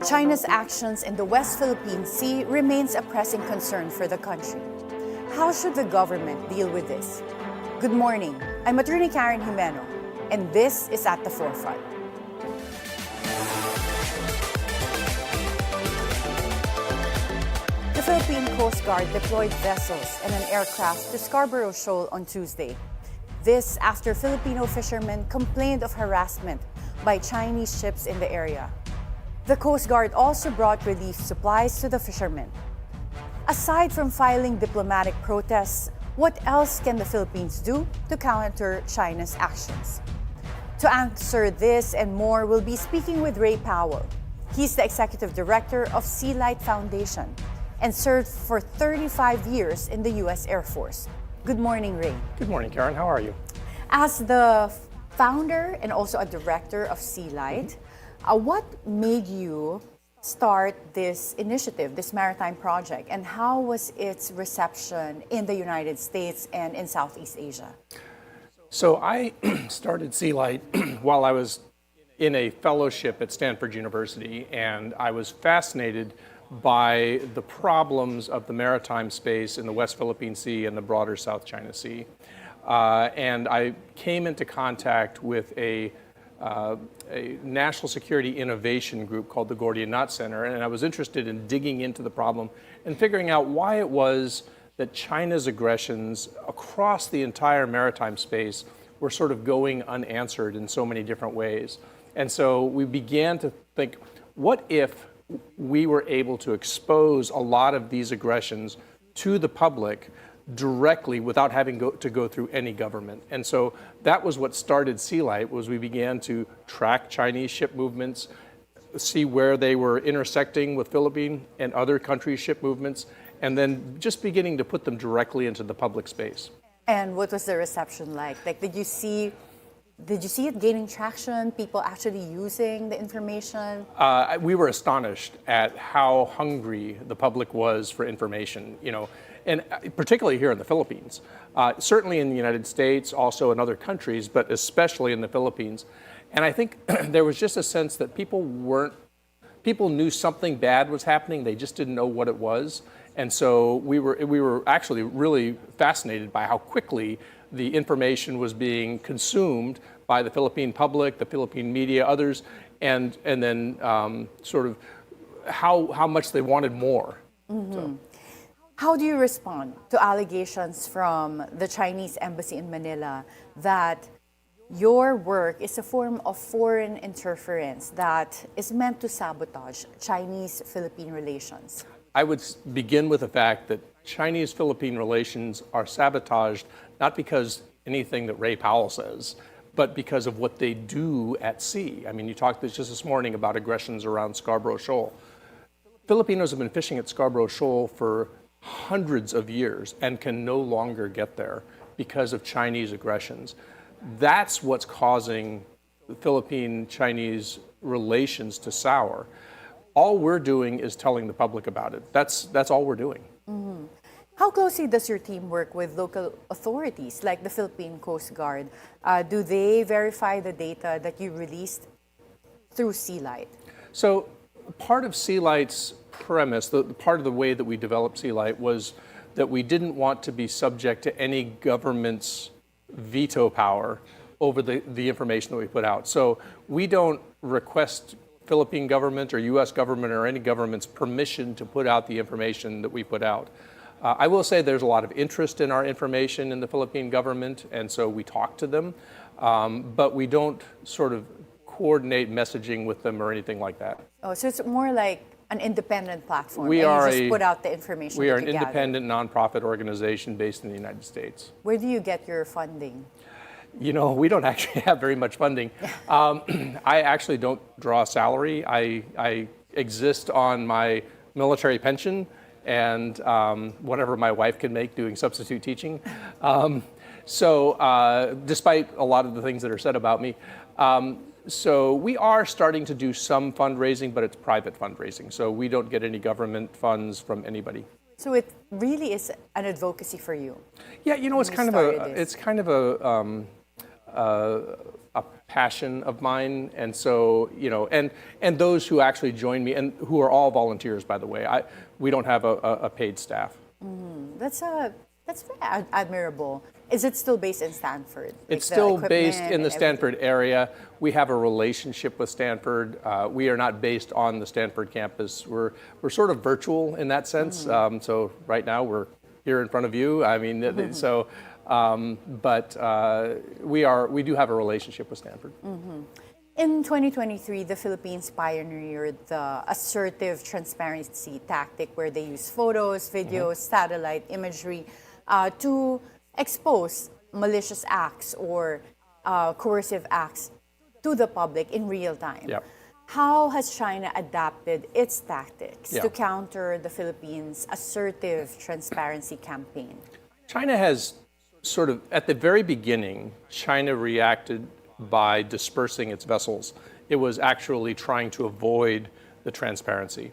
China's actions in the West Philippine Sea remains a pressing concern for the country. How should the government deal with this? Good morning, I'm Atty. Karen Jimeno, and this is At the Forefront. The Philippine Coast Guard deployed vessels and an aircraft to Scarborough Shoal on Tuesday. This after Filipino fishermen complained of harassment by Chinese ships in the area. The Coast Guard also brought relief supplies to the fishermen. Aside from filing diplomatic protests, what else can the Philippines do to counter China's actions? To answer this and more, we'll be speaking with Ray Powell. He's the Executive Director of SeaLight Foundation and served for 35 years in the U.S. Air Force. Good morning, Ray. Good morning, Karen. How are you? As the founder and also a director of SeaLight, what made you start this initiative, this maritime project, and how was its reception in the United States and in Southeast Asia? So I started SeaLight while I was in a fellowship at Stanford University, and I was fascinated by the problems of the maritime space in the West Philippine Sea and the broader South China Sea. And I came into contact with a national security innovation group called the Gordian Knot Center, and I was interested in digging into the problem and figuring out why it was that China's aggressions across the entire maritime space were sort of going unanswered in so many different ways. And so we began to think, what if we were able to expose a lot of these aggressions to the public directly without having to go through any government? And so that was what started SeaLight, was we began to track Chinese ship movements, see where they were intersecting with Philippine and other countries' ship movements, and then just beginning to put them directly into the public space. And what was the reception like? Did you see it gaining traction, people actually using the information? We were astonished at how hungry the public was for information, and particularly here in the Philippines. Certainly in the United States, also in other countries, but especially in the Philippines. And I think there was just a sense that people knew something bad was happening, they just didn't know what it was. And so we were actually really fascinated by how quickly the information was being consumed by the Philippine public, the Philippine media, others, and then sort of how much they wanted more. Mm-hmm. So. How do you respond to allegations from the Chinese embassy in Manila that your work is a form of foreign interference that is meant to sabotage Chinese-Philippine relations? I would begin with the fact that Chinese-Philippine relations are sabotaged not because anything that Ray Powell says, but because of what they do at sea. I mean, you talked just this morning about aggressions around Scarborough Shoal. Filipinos have been fishing at Scarborough Shoal for hundreds of years and can no longer get there because of Chinese aggressions. That's what's causing the Philippine-Chinese relations to sour. All we're doing is telling the public about it. That's all we're doing. Mm-hmm. How closely does your team work with local authorities like the Philippine Coast Guard? Do they verify the data that you released through SeaLight? So part of SeaLight's premise, the part of the way that we developed SeaLight, was that we didn't want to be subject to any government's veto power over the information that we put out. So we don't request Philippine government or U.S. government or any government's permission to put out the information that we put out. I will say there's a lot of interest in our information in the Philippine government, and so we talk to them, but we don't sort of coordinate messaging with them or anything like that. Oh, so it's more like an independent platform, you just put out the information. We are an independent nonprofit organization based in the United States. Where do you get your funding? We don't actually have very much funding. I actually don't draw a salary. I exist on my military pension and whatever my wife can make doing substitute teaching. So despite a lot of the things that are said about me, so we are starting to do some fundraising, but it's private fundraising. So we don't get any government funds from anybody. So it really is an advocacy for you. Yeah, it's kind of a passion of mine. And so, and those who actually join me, and who are all volunteers, by the way. We don't have a paid staff. That's very admirable. Is it still based in Stanford? It's still based in the Stanford area. We have a relationship with Stanford. We are not based on the Stanford campus. We're sort of virtual in that sense. So right now we're here in front of you. I mean, but we do have a relationship with Stanford. In 2023, the Philippines pioneered the assertive transparency tactic, where they use photos, videos, satellite imagery to expose malicious acts or coercive acts to the public in real time. Yep. How has China adapted its tactics to counter the Philippines' assertive transparency campaign? China has sort of, at the very beginning, China reacted by dispersing its vessels. It was actually trying to avoid the transparency.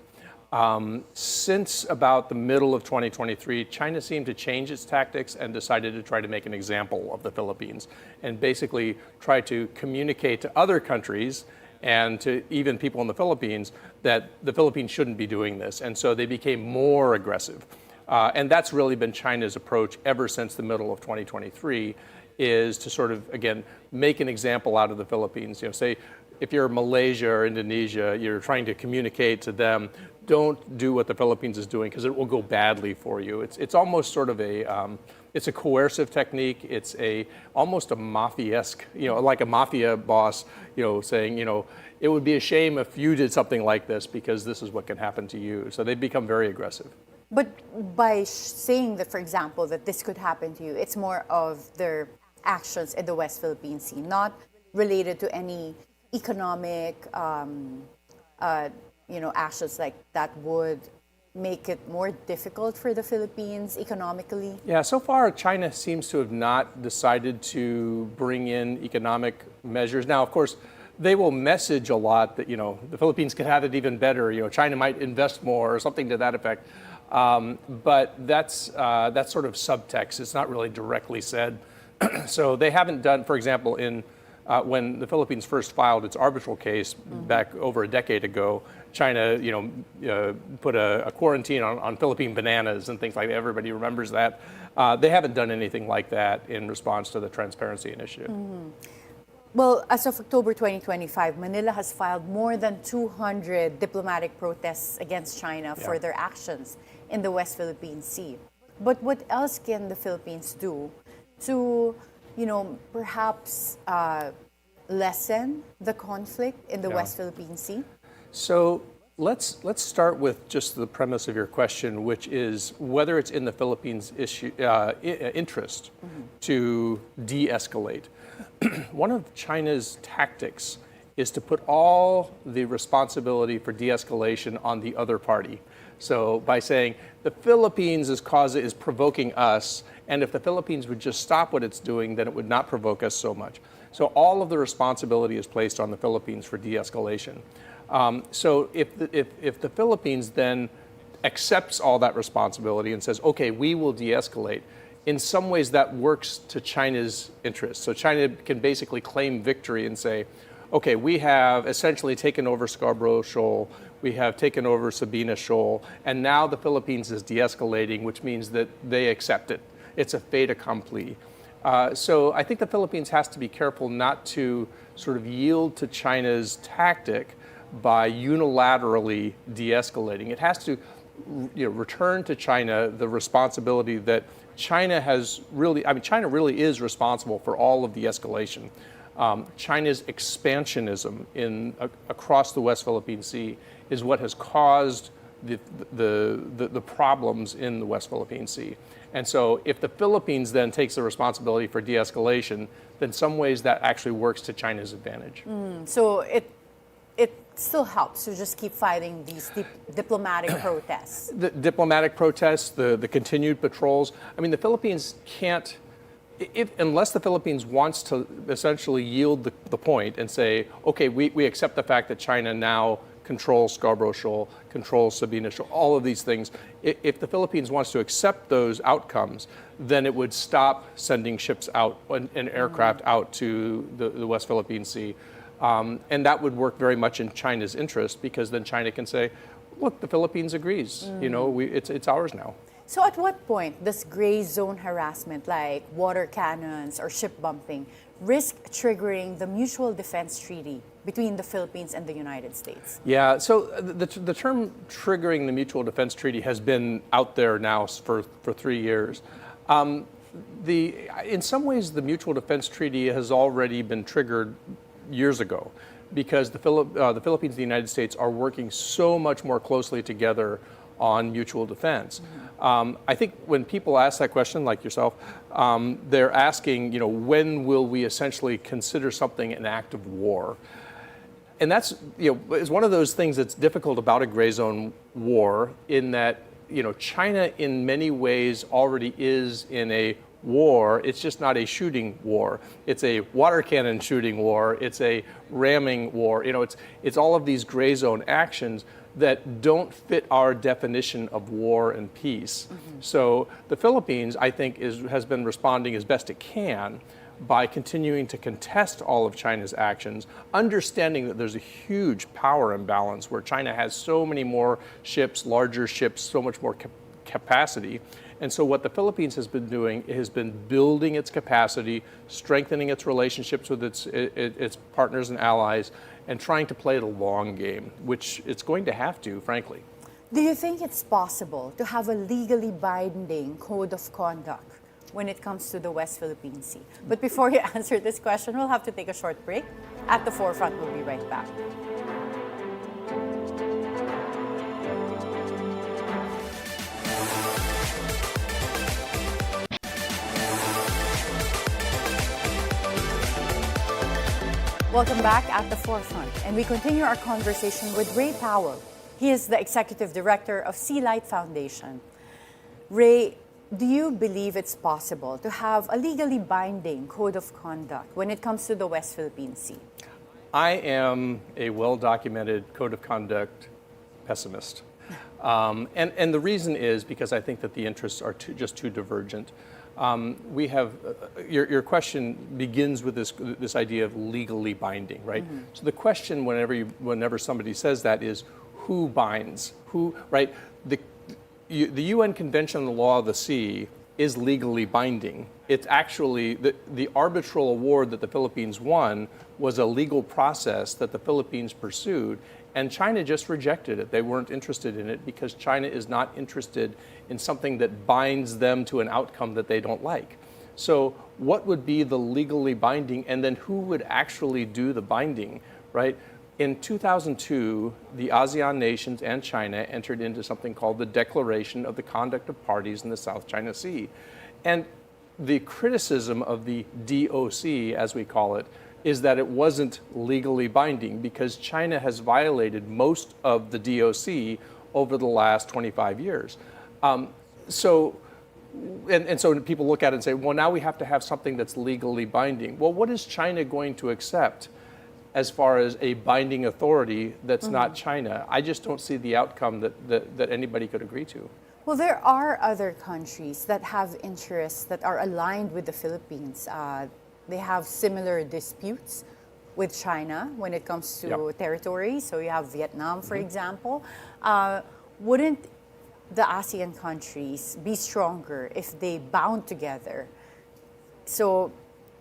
Since about the middle of 2023, China seemed to change its tactics and decided to try to make an example of the Philippines and basically try to communicate to other countries and to even people in the Philippines that the Philippines shouldn't be doing this. And so they became more aggressive. And that's really been China's approach ever since the middle of 2023, is to sort of, again, make an example out of the Philippines. Say, if you're Malaysia or Indonesia, you're trying to communicate to them, don't do what the Philippines is doing because it will go badly for you. It's almost sort of it's a coercive technique. It's almost a mafia-esque, like a mafia boss, saying, it would be a shame if you did something like this because this is what can happen to you. So they've become very aggressive. But by saying that, for example, that this could happen to you, it's more of their actions in the West Philippine Sea, not related to any economic, actions like that would make it more difficult for the Philippines economically? Yeah, so far China seems to have not decided to bring in economic measures. Now, of course, they will message a lot that, the Philippines could have it even better. China might invest more or something to that effect. But that's sort of subtext. It's not really directly said. So they haven't done, for example, when the Philippines first filed its arbitral case back over a decade ago, China, put a quarantine on Philippine bananas and things like that. Everybody remembers that. They haven't done anything like that in response to the Transparency Initiative. Well, as of October 2025, Manila has filed more than 200 diplomatic protests against China for their actions in the West Philippine Sea. But what else can the Philippines do to, perhaps lessen the conflict in the West Philippine Sea? So let's start with just the premise of your question, which is whether it's in the Philippines' interest to de-escalate. One of China's tactics is to put all the responsibility for de-escalation on the other party. So by saying the Philippines is provoking us, and if the Philippines would just stop what it's doing, then it would not provoke us so much. So all of the responsibility is placed on the Philippines for de-escalation. So if the Philippines then accepts all that responsibility and says, okay, we will de-escalate, in some ways that works to China's interest. So China can basically claim victory and say, okay, we have essentially taken over Scarborough Shoal, we have taken over Sabotage Shoal, and now the Philippines is de-escalating, which means that they accept it. It's a fait accompli. So I think the Philippines has to be careful not to sort of yield to China's tactic by unilaterally de-escalating. It has to return to China the responsibility that China really is responsible for all of the escalation. China's expansionism across the West Philippine Sea is what has caused the problems in the West Philippine Sea. And so if the Philippines then takes the responsibility for de-escalation, then in some ways that actually works to China's advantage. So it still helps to just keep fighting these diplomatic protests. The diplomatic protests, the continued patrols. I mean, the Philippines can't, unless the Philippines wants to essentially yield the point and say, okay, we accept the fact that China now control Scarborough Shoal, control Sabina Shoal, all of these things. If the Philippines wants to accept those outcomes, then it would stop sending ships out and aircraft out to the West Philippine Sea. And that would work very much in China's interest, because then China can say, look, the Philippines agrees, it's ours now. So at what point does gray zone harassment like water cannons or ship bumping risk triggering the mutual defense treaty between the Philippines and the United States? Yeah, so the term triggering the mutual defense treaty has been out there now for 3 years. In some ways, the mutual defense treaty has already been triggered years ago, because the Philippines and the United States are working so much more closely together on mutual defense. I think when people ask that question, like yourself, they're asking, when will we essentially consider something an act of war? And that's, is one of those things that's difficult about a gray zone war, in that, China in many ways already is in a war. It's just not a shooting war. It's a water cannon shooting war. It's a ramming war. It's all of these gray zone actions that don't fit our definition of war and peace. So the Philippines, I think, has been responding as best it can by continuing to contest all of China's actions, understanding that there's a huge power imbalance where China has so many more ships, larger ships, so much more capacity. And so what the Philippines has been doing has been building its capacity, strengthening its relationships with its partners and allies, and trying to play the long game, which it's going to have to, frankly. Do you think it's possible to have a legally binding code of conduct when it comes to the West Philippine Sea? But before you answer this question, we'll have to take a short break. At the Forefront, we'll be right back. Welcome back at the Forefront, and we continue our conversation with Ray Powell. He is the Executive Director of SeaLight Foundation. Ray, do you believe it's possible to have a legally binding code of conduct when it comes to the West Philippine Sea? I am a well-documented code of conduct pessimist. And the reason is because I think that the interests are just too divergent. We have, your question begins with this idea of legally binding, right? So the question whenever somebody says that is, who binds? Who, right? The UN Convention on the Law of the Sea is legally binding. It's actually, the arbitral award that the Philippines won was a legal process that the Philippines pursued, and China just rejected it. They weren't interested in it because China is not interested in something that binds them to an outcome that they don't like. So what would be the legally binding, and then who would actually do the binding, right? In 2002, the ASEAN nations and China entered into something called the Declaration of the Conduct of Parties in the South China Sea. And the criticism of the DOC, as we call it, is that it wasn't legally binding because China has violated most of the DOC over the last 25 years. So people look at it and say, well, now we have to have something that's legally binding. Well, what is China going to accept as far as a binding authority that's not China? I just don't see the outcome that anybody could agree to. Well, there are other countries that have interests that are aligned with the Philippines. They have similar disputes with China when it comes to territory. So you have Vietnam, for example. Wouldn't the ASEAN countries be stronger if they bound together? So,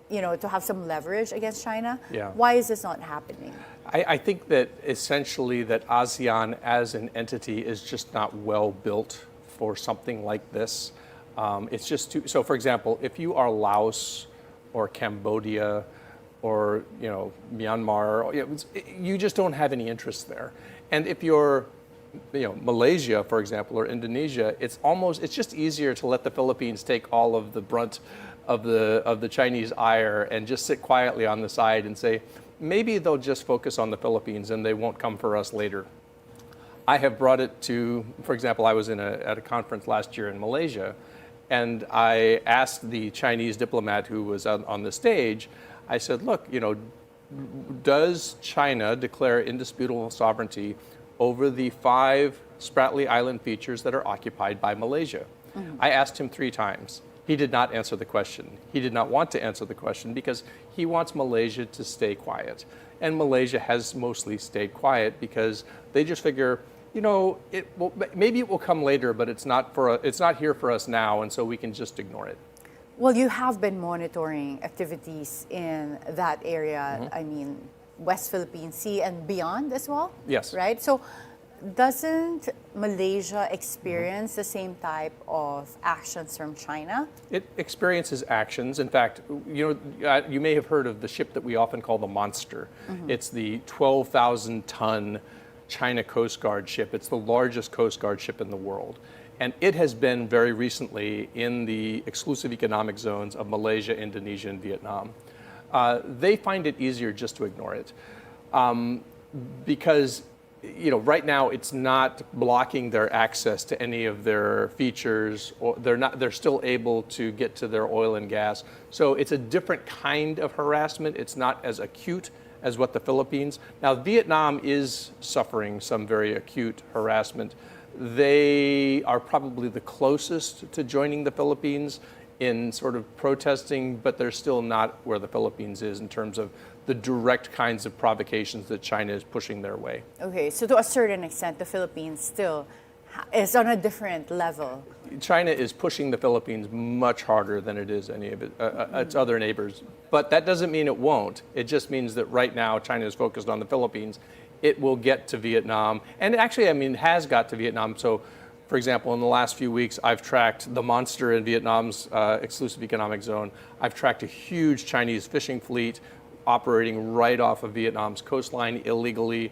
to have some leverage against China? Yeah. Why is this not happening? I think that essentially that ASEAN as an entity is just not well built for something like this. It's just too, so for example, if you are Laos or Cambodia or Myanmar, you just don't have any interest there. And if you're Malaysia, for example, or Indonesia, it's just easier to let the Philippines take all of the brunt of the Chinese ire and just sit quietly on the side and say, maybe they'll just focus on the Philippines and they won't come for us later. I have brought it to, for example, I was at a conference last year in Malaysia, and I asked the Chinese diplomat who was on the stage, I said, look, does China declare indisputable sovereignty over the 5 Spratly Island features that are occupied by Malaysia. I asked him 3 times. He did not answer the question. He did not want to answer the question because he wants Malaysia to stay quiet. And Malaysia has mostly stayed quiet because they just figure, maybe it will come later, but it's not here for us now, and so we can just ignore it. Well, you have been monitoring activities in that area, I mean, West Philippine Sea and beyond as well? Yes. Right? So doesn't Malaysia experience the same type of actions from China? It experiences actions. In fact, you may have heard of the ship that we often call the Monster. It's the 12,000-ton China Coast Guard ship. It's the largest Coast Guard ship in the world. And it has been very recently in the exclusive economic zones of Malaysia, Indonesia, and Vietnam. They find it easier just to ignore it because right now it's not blocking their access to any of their features, or they're still able to get to their oil and gas. So it's a different kind of harassment. It's not as acute as what the Philippines. Now, Vietnam is suffering some very acute harassment. They are probably the closest to joining the Philippines in sort of protesting, but they're still not where the Philippines is in terms of the direct kinds of provocations that China is pushing their way. Okay, so to a certain extent, the Philippines still is on a different level. China is pushing the Philippines much harder than it is any of its other neighbors. But that doesn't mean it won't. It just means that right now China is focused on the Philippines. It will get to Vietnam. And actually, it has got to Vietnam. So, for example, in the last few weeks, I've tracked the Monster in Vietnam's exclusive economic zone. I've tracked a huge Chinese fishing fleet operating right off of Vietnam's coastline illegally.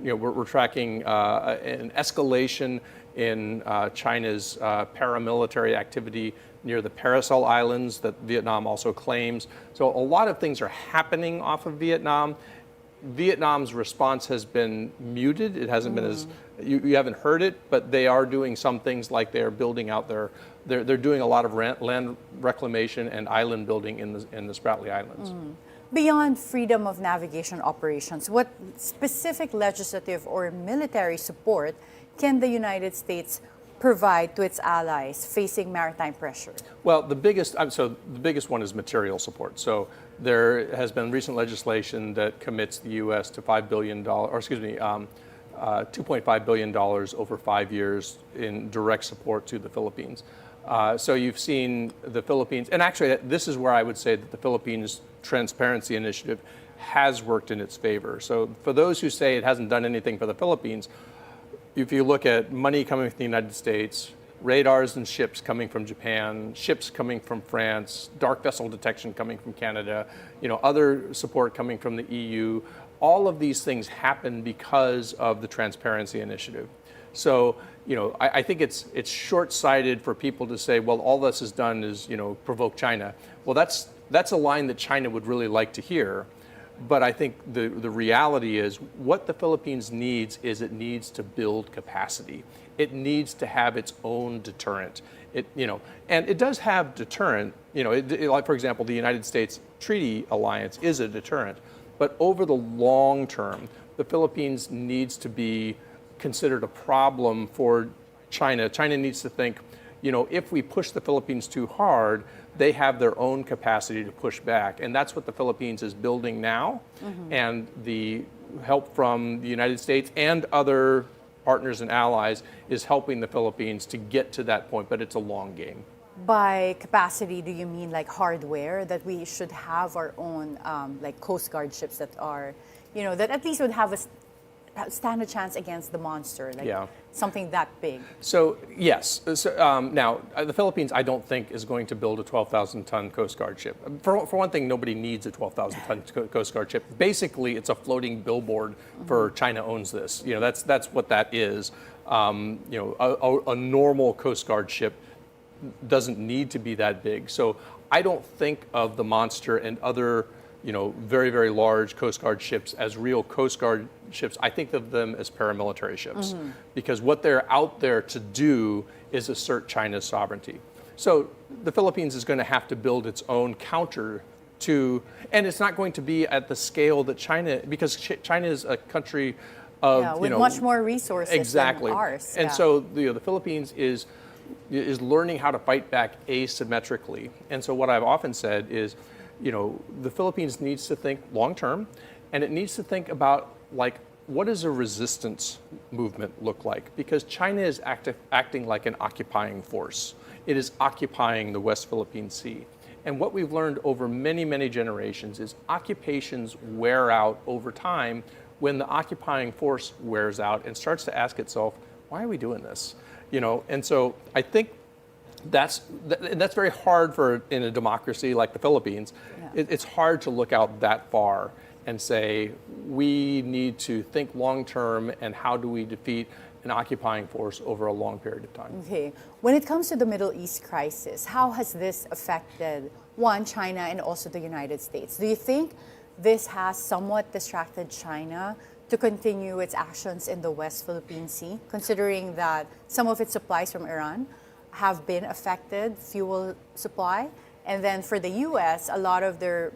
We're tracking an escalation in China's paramilitary activity near the Paracel Islands that Vietnam also claims. So a lot of things are happening off of Vietnam. Vietnam's response has been muted. It hasn't been as, you haven't heard it, but they are doing some things like they're building out they're doing a lot of land reclamation and island building in the Spratly Islands. Beyond freedom of navigation operations, what specific legislative or military support can the United States provide to its allies facing maritime pressure? Well, the biggest one is material support. So there has been recent legislation that commits the U.S. to $2.5 billion over 5 years in direct support to the Philippines. So you've seen the Philippines, and actually this is where I would say that the Philippines Transparency Initiative has worked in its favor. So for those who say it hasn't done anything for the Philippines, if you look at money coming from the United States, radars and ships coming from Japan, ships coming from France, dark vessel detection coming from Canada, other support coming from the EU, all of these things happen because of the Transparency Initiative. So, I think it's short-sighted for people to say, well, all this has done is, provoke China. Well, that's a line that China would really like to hear. But I think the reality is what the Philippines needs is it needs to build capacity. It needs to have its own deterrent. And it does have deterrent. Like for example, the United States Treaty Alliance is a deterrent. But over the long term, the Philippines needs to be considered a problem for China. China needs to think, if we push the Philippines too hard, they have their own capacity to push back. And that's what the Philippines is building now. And the help from the United States and other partners and allies is helping the Philippines to get to that point, but it's a long game. By capacity, do you mean like hardware, that we should have our own like Coast Guard ships that are, that at least would have stand a chance against the Monster, something that big? So yes. Now, the Philippines, I don't think, is going to build a 12,000-ton Coast Guard ship. For one thing, nobody needs a 12,000-ton Coast Guard ship. Basically, it's a floating billboard for China owns this. That's what that is. A normal Coast Guard ship doesn't need to be that big. So I don't think of the Monster and other very, very large Coast Guard ships as real Coast Guard ships. I think of them as paramilitary ships because what they're out there to do is assert China's sovereignty. So the Philippines is going to have to build its own counter to, and it's not going to be at the scale that China, because China is a country of, with much more resources exactly. than ours. And so the Philippines is learning how to fight back asymmetrically. And so what I've often said is, the Philippines needs to think long term, and it needs to think about, like, what does a resistance movement look like? Because China is acting like an occupying force. It is occupying the West Philippine Sea. And what we've learned over many, many generations is occupations wear out over time when the occupying force wears out and starts to ask itself, why are we doing this? And so I think that's very hard in a democracy like the Philippines. Yeah. It's hard to look out that far and say, we need to think long term, and how do we defeat an occupying force over a long period of time. Okay. When it comes to the Middle East crisis, how has this affected, one, China and also the United States? Do you think this has somewhat distracted China to continue its actions in the West Philippine Sea, considering that some of its supplies from Iran have been affected, fuel supply, and then for the U.S., a lot of their,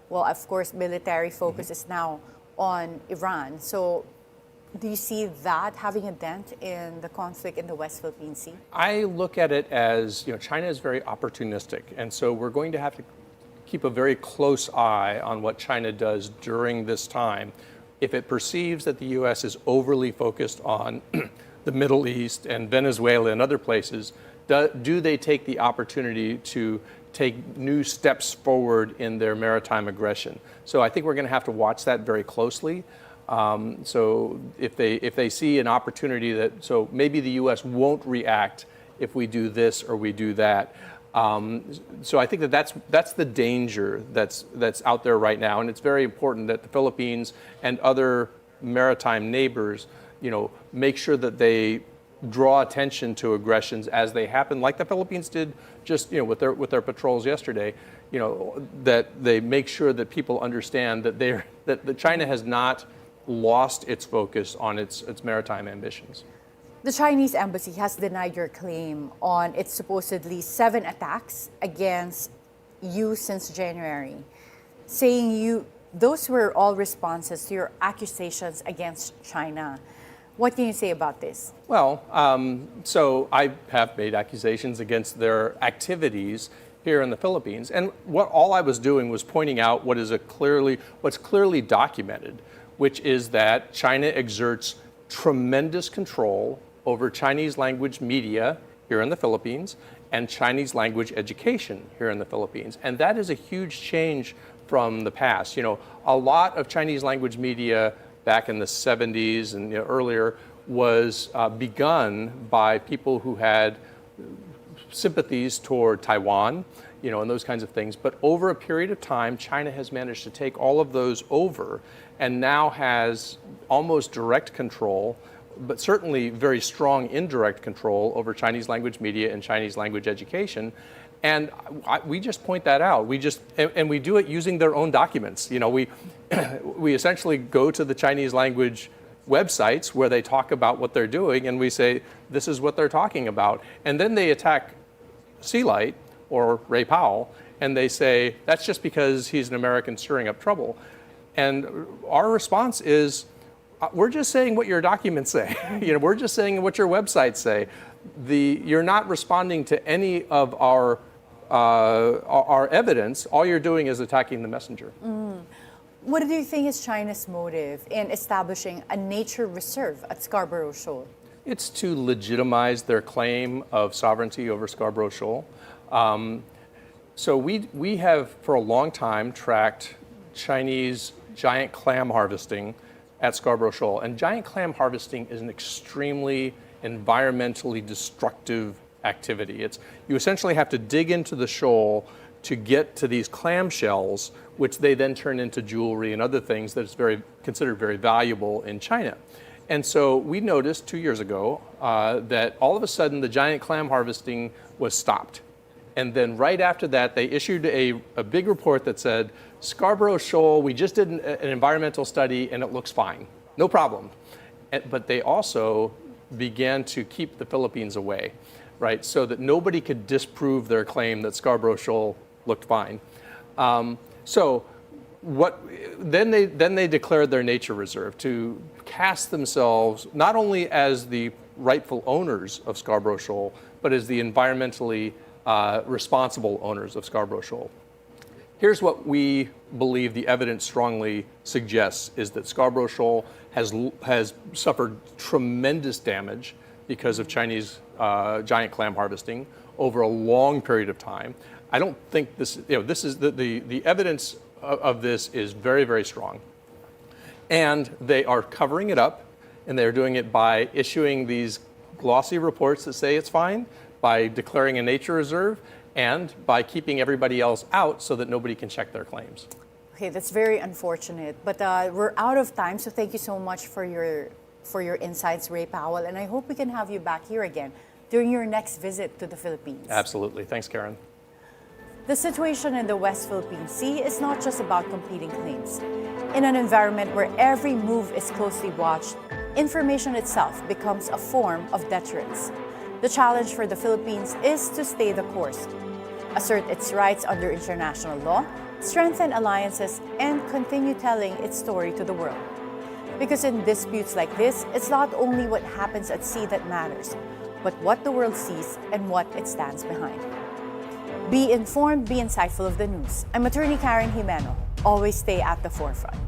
well, of course, military focus is now on Iran. So do you see that having a dent in the conflict in the West Philippine Sea? I look at it as, China is very opportunistic, and so we're going to have to keep a very close eye on what China does during this time. If it perceives that the U.S. is overly focused on the Middle East and Venezuela and other places, do they take the opportunity to take new steps forward in their maritime aggression? So I think we're going to have to watch that very closely. So if they see an opportunity so maybe the U.S. won't react if we do this or we do that. So I think that's the danger that's out there right now, and it's very important that the Philippines and other maritime neighbors, make sure that they draw attention to aggressions as they happen, like the Philippines did just with their patrols yesterday. That they make sure that people understand that China has not lost its focus on its maritime ambitions. The Chinese embassy has denied your claim on its supposedly 7 attacks against you since January, saying those were all responses to your accusations against China. What can you say about this? Well, so I have made accusations against their activities here in the Philippines, and all I was doing was pointing out what's clearly documented, which is that China exerts tremendous control over Chinese language media here in the Philippines and Chinese language education here in the Philippines. And that is a huge change from the past. A lot of Chinese language media back in the 70s and earlier was begun by people who had sympathies toward Taiwan, and those kinds of things. But over a period of time, China has managed to take all of those over and now has almost direct control, but certainly very strong indirect control over Chinese language media and Chinese language education. And we just point that out. We do it using their own documents. We essentially go to the Chinese language websites where they talk about what they're doing, and we say, this is what they're talking about. And then they attack SeaLight or Ray Powell, and they say, that's just because he's an American stirring up trouble. And our response is, we're just saying what your documents say. We're just saying what your websites say. You're not responding to any of our evidence. All you're doing is attacking the messenger. What do you think is China's motive in establishing a nature reserve at Scarborough Shoal? It's to legitimize their claim of sovereignty over Scarborough Shoal. So we have for a long time tracked Chinese giant clam harvesting at Scarborough Shoal. And giant clam harvesting is an extremely environmentally destructive activity. You essentially have to dig into the shoal to get to these clam shells, which they then turn into jewelry and other things that is considered very valuable in China. And so we noticed 2 years ago that all of a sudden the giant clam harvesting was stopped. And then right after that, they issued a big report that said, Scarborough Shoal, we just did an environmental study and it looks fine, no problem. But they also began to keep the Philippines away, right? So that nobody could disprove their claim that Scarborough Shoal looked fine. So then they declared their nature reserve to cast themselves not only as the rightful owners of Scarborough Shoal, but as the environmentally responsible owners of Scarborough Shoal. Here's what we believe the evidence strongly suggests is that Scarborough Shoal has suffered tremendous damage because of Chinese giant clam harvesting over a long period of time. I don't think this is the evidence of this is very, very strong. And they are covering it up, and they're doing it by issuing these glossy reports that say it's fine, by declaring a nature reserve, and by keeping everybody else out so that nobody can check their claims. Okay, that's very unfortunate. But we're out of time, so thank you so much for your insights, Ray Powell, and I hope we can have you back here again during your next visit to the Philippines. Absolutely. Thanks, Karen. The situation in the West Philippine Sea is not just about competing claims. In an environment where every move is closely watched, information itself becomes a form of deterrence. The challenge for the Philippines is to stay the course, assert its rights under international law, strengthen alliances, and continue telling its story to the world. Because in disputes like this, it's not only what happens at sea that matters, but what the world sees and what it stands behind. Be informed, be insightful of the news. I'm Attorney Karen Jimeno. Always stay at the forefront.